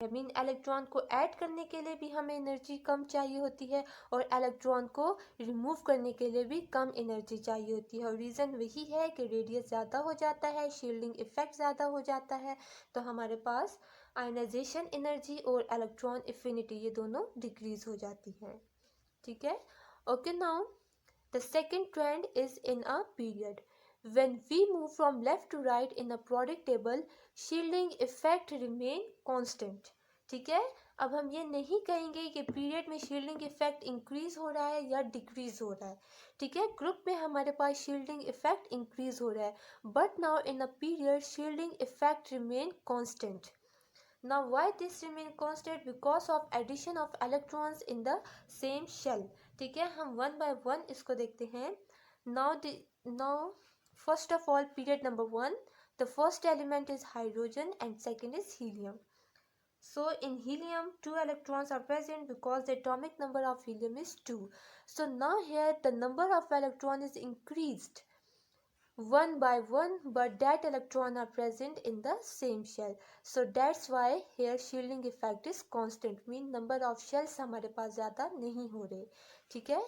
Mean electron को add करने के लिए भी हमें एनर्जी कम चाहिए होती है और इलेक्ट्रॉन को रिमूव करने के लिए भी कम एनर्जी चाहिए होती है। और रीज़न वही है कि रेडियस ज़्यादा हो जाता है, शील्डिंग इफेक्ट ज़्यादा हो जाता है, तो हमारे पास आयनाइजेशन एनर्जी और इलेक्ट्रॉन एफिनिटी ये दोनों डिक्रीज हो जाती है। ठीक है, okay. Now the second trend is in a period. When we move from left to right in a periodic table, shielding effect remain constant। ठीक है, अब हम ये नहीं कहेंगे कि पीरियड में शील्डिंग इफेक्ट इंक्रीज हो रहा है या डिक्रीज हो रहा है। ठीक है, ग्रुप में हमारे पास शील्डिंग इफेक्ट इंक्रीज हो रहा है, but now in a period shielding effect remain constant. Now why this remain constant? Because of addition of electrons in the same shell। ठीक है, हम वन बाय वन इसको देखते हैं। Now first of all, period number 1, the first element is hydrogen and second is helium। So in helium 2 electrons are present because the atomic number of helium is 2। So now here the number of electron is increased one by one, but that electron are present in the same shell, so that's why here shielding effect is constant, mean number of shells हमारे पास ज़्यादा नहीं हो रहे। ठीक है,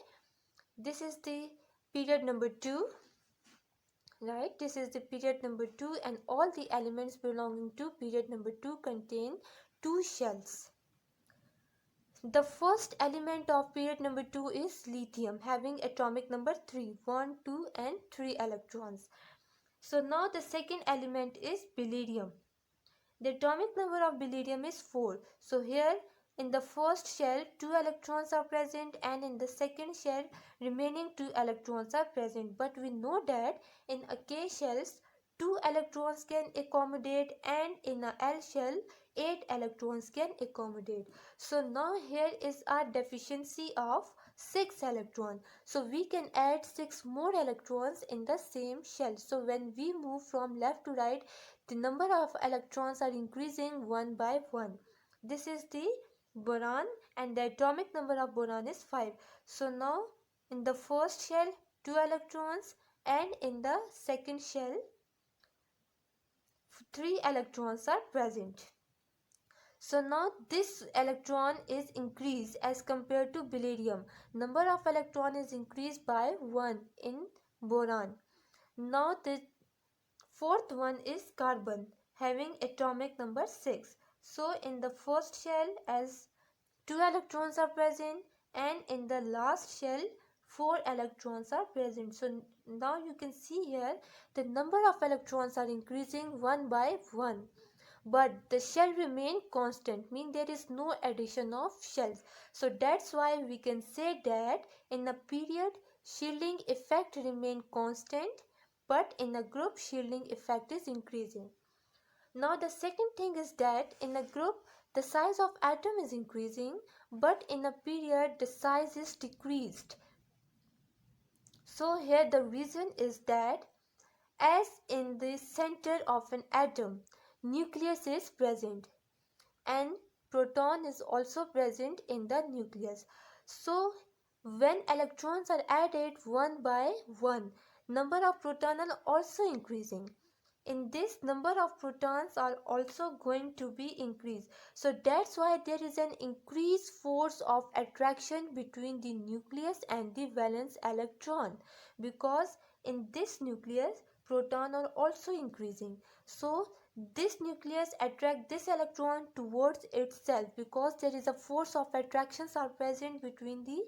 this is the period number 2, right? This is the period number 2 and all the elements belonging to period number 2 contain 2 shells। The first element of period number 2 is lithium, having atomic number 3, 1, 2 and 3 electrons। So now the second element is beryllium. The atomic number of beryllium is 4. So here in the first shell 2 electrons are present and in the second shell remaining 2 electrons are present. But we know that in a K shells 2 electrons can accommodate and in a L shell 8 electrons can accommodate. So now here is our deficiency of 6 electrons. So we can add 6 more electrons in the same shell. So when we move from left to right, the number of electrons are increasing one by one. This is the boron and the atomic number of boron is 5. So now in the first shell 2 electrons and in the second shell 3 electrons are present. So now this electron is increased as compared to beryllium. Number of electron is increased by 1 in boron. Now the fourth one is carbon, having atomic number 6. So in the first shell as 2 electrons are present and in the last shell 4 electrons are present. So now you can see here the number of electrons are increasing one by one, but the shell remain constant, mean there is no addition of shells. So that's why we can say that in a period shielding effect remain constant, but in a group shielding effect is increasing. Now the second thing is that in a group the size of atom is increasing, but in a period the size is decreased. So here the reason is that as in the center of an atom nucleus is present and proton is also present in the nucleus. So when electrons are added one by one, number of protons are also increasing. In this, number of protons are also going to be increased. So that's why there is an increased force of attraction between the nucleus and the valence electron, because in this nucleus protons are also increasing. So this nucleus attract this electron towards itself because there is a force of attractions are present between the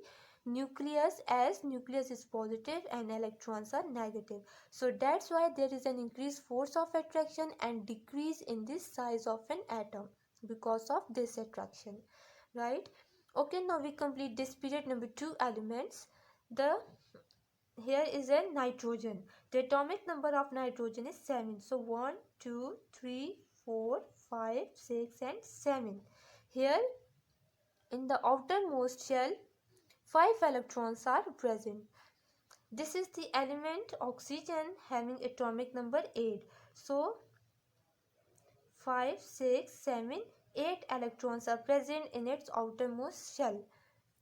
nucleus, as nucleus is positive and electrons are negative. So that's why there is an increased force of attraction and decrease in the size of an atom because of this attraction, right? Okay, now we complete this period number 2 elements. The here is a nitrogen. The atomic number of nitrogen is 7. So 1, 2, 3, 4, 5, 6 and 7. Here in the outermost shell 5 electrons are present. This is the element oxygen, having atomic number 8. So 5, 6, 7, 8 electrons are present in its outermost shell.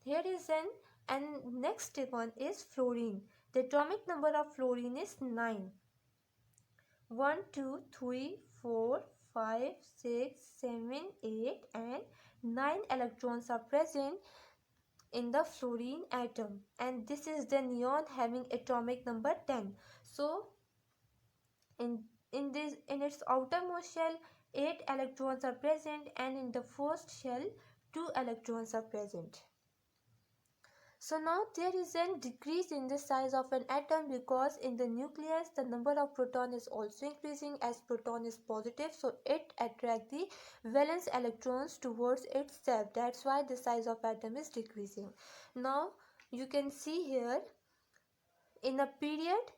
Here is an and next one is fluorine. The atomic number of fluorine is 9. 1, 2, 3, 4, 5, 6, 7, 8 and 9 electrons are present in the fluorine atom, and this is the neon having atomic number 10. So in its outermost shell 8 electrons are present, and in the first shell 2 electrons are present. So now there is a decrease in the size of an atom because in the nucleus the number of proton is also increasing as proton is positive, so it attracts the valence electrons towards itself. That's why the size of atom is decreasing. Now you can see here in a period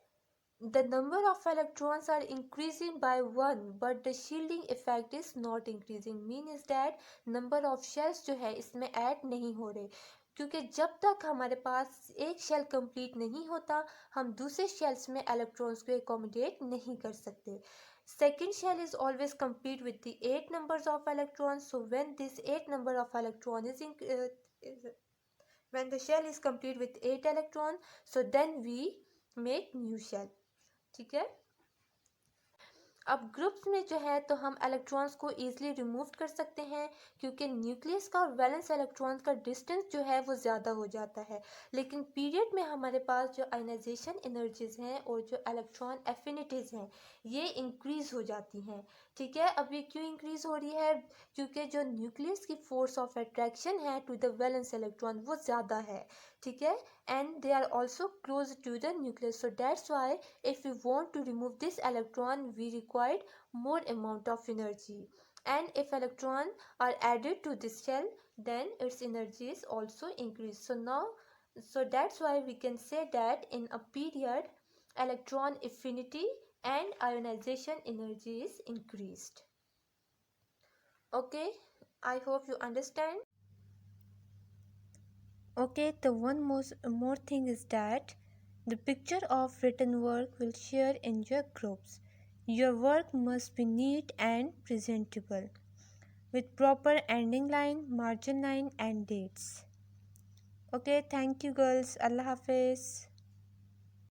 the number of electrons are increasing by 1 but the shielding effect is not increasing, means that number of shells जो है इसमें add नहीं हो रहे, क्योंकि जब तक हमारे पास एक शेल कंप्लीट नहीं होता हम दूसरे शेल्स में इलेक्ट्रॉन्स को एकोमोडेट नहीं कर सकते. Second shell is always complete with the 8 numbers of electrons. So when this 8 number of electron is when the shell is complete with 8 electron, so then we make new shell. ठीक है. अब groups में जो है तो हम electrons को easily remove कर सकते हैं क्योंकि न्यूक्लियस का और वैलेंस इलेक्ट्रॉन्स का डिस्टेंस जो है वो ज़्यादा हो जाता है, लेकिन पीरियड में हमारे पास जो आयनाइजेशन एनर्जीज़ हैं और जो इलेक्ट्रॉन एफिनिटीज़ हैं ये इंक्रीज़ हो जाती हैं. ठीक है. अब ये क्यों इंक्रीज़ हो रही है? क्योंकि जो न्यूक्लियस की फोर्स ऑफ अट्रैक्शन है टू द वैलेंस इलेक्ट्रॉन वो ज़्यादा है. ठीक है. And they are also close to the nucleus, so that's why if we want to remove this electron we required more amount of energy, and if electrons are added to this shell then its energy is also increased. So that's why we can say that in a period electron affinity and ionization energy is increased. Okay, I hope you understand. Okay, the one more thing is that the picture of written work will share in your groups. Your work must be neat and presentable with proper ending line, margin line and dates. Okay, thank you girls. Allah Hafiz.